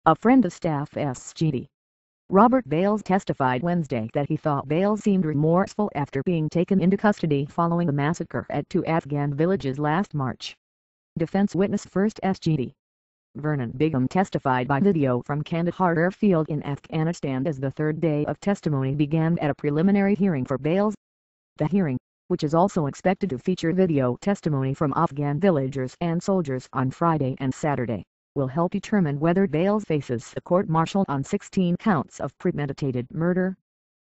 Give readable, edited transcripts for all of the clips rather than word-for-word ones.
a friend of staff SGD. Robert Bales testified Wednesday that he thought Bales seemed remorseful after being taken into custody following the massacre at 2 Afghan villages last March. Defense witness first SGD. Vernon Bigham testified by video from Kandahar airfield in Afghanistan as the third day of testimony began at a preliminary hearing for Bales. The hearing, which is also expected to feature video testimony from Afghan villagers and soldiers on Friday and Saturday, will help determine whether Bales faces a court-martial on 16 counts of premeditated murder.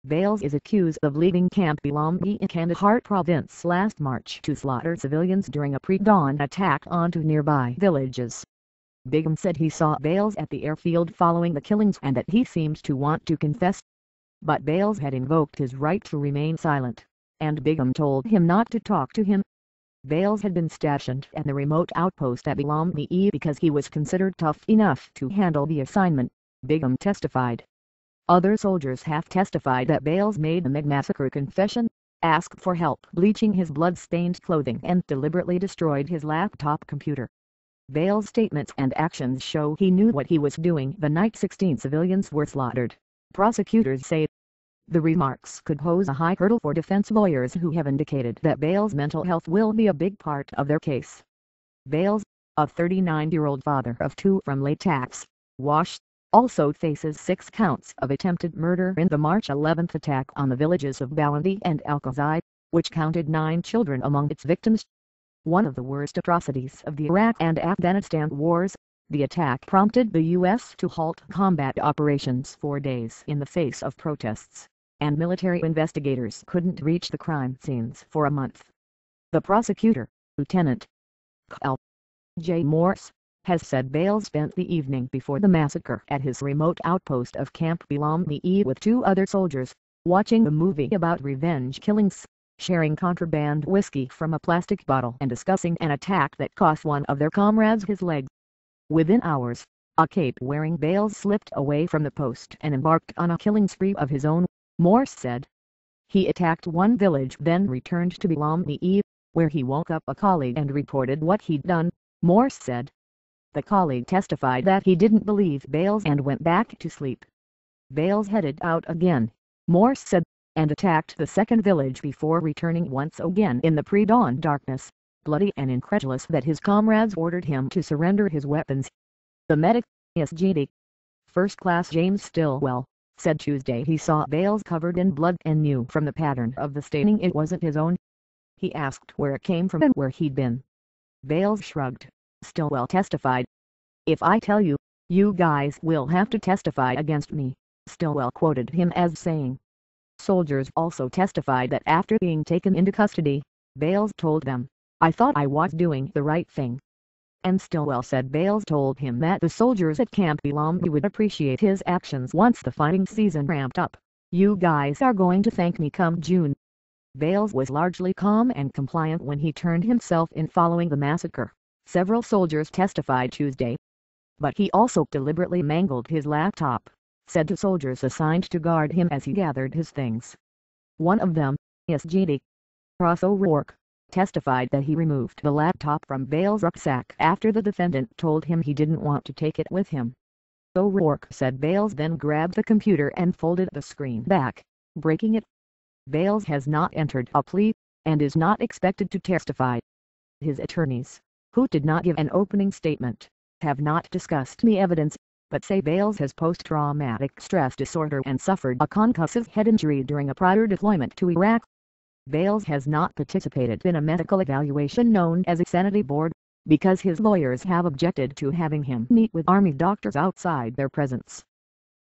Bales is accused of leaving Camp Belombi in Kandahar province last March to slaughter civilians during a pre-dawn attack onto nearby villages. Bigham said he saw Bales at the airfield following the killings and that he seemed to want to confess. But Bales had invoked his right to remain silent, and Bigham told him not to talk to him. Bales had been stationed at the remote outpost at Belombi because he was considered tough enough to handle the assignment, Bigham testified. Other soldiers have testified that Bales made a massacre confession, asked for help bleaching his blood-stained clothing and deliberately destroyed his laptop computer. Bales' statements and actions show he knew what he was doing the night 16 civilians were slaughtered, prosecutors say. The remarks could pose a high hurdle for defense lawyers who have indicated that Bales' mental health will be a big part of their case. Bales, a 39-year-old father of two from Latex, Wash, also faces 6 counts of attempted murder in the March 11 attack on the villages of Balandi and Al-Qazai, which counted 9 children among its victims. One of the worst atrocities of the Iraq and Afghanistan wars, the attack prompted the U.S. to halt combat operations for days in the face of protests, and military investigators couldn't reach the crime scenes for a month. The prosecutor, Lieutenant Col. J. Morse, has said Bales spent the evening before the massacre at his remote outpost of Camp Belombi with 2 other soldiers, watching a movie about revenge killings, sharing contraband whiskey from a plastic bottle and discussing an attack that cost one of their comrades his leg. Within hours, a cape-wearing Bales slipped away from the post and embarked on a killing spree of his own, Morse said. He attacked one village then returned to Belombi, where he woke up a colleague and reported what he'd done, Morse said. The colleague testified that he didn't believe Bales and went back to sleep. Bales headed out again, Morse said, and attacked the second village before returning once again in the pre-dawn darkness, bloody and incredulous that his comrades ordered him to surrender his weapons. The medic, SGD First Class James Stillwell, said Tuesday he saw Bales covered in blood and knew from the pattern of the staining it wasn't his own. He asked where it came from and where he'd been. Bales shrugged. Stillwell testified. "If I tell you, you guys will have to testify against me," Stillwell quoted him as saying. Soldiers also testified that after being taken into custody, Bales told them, "I thought I was doing the right thing." And Stillwell said Bales told him that the soldiers at Camp Belombi would appreciate his actions once the fighting season ramped up. "You guys are going to thank me come June." Bales was largely calm and compliant when he turned himself in following the massacre, several soldiers testified Tuesday. But he also deliberately mangled his laptop, said to soldiers assigned to guard him as he gathered his things. One of them, SGD Ross O'Rourke, testified that he removed the laptop from Bales' rucksack after the defendant told him he didn't want to take it with him. O'Rourke said Bales then grabbed the computer and folded the screen back, breaking it. Bales has not entered a plea, and is not expected to testify. His attorneys, who did not give an opening statement, have not discussed the evidence, but say Bales has post-traumatic stress disorder and suffered a concussive head injury during a prior deployment to Iraq. Bales has not participated in a medical evaluation known as a sanity board, because his lawyers have objected to having him meet with Army doctors outside their presence.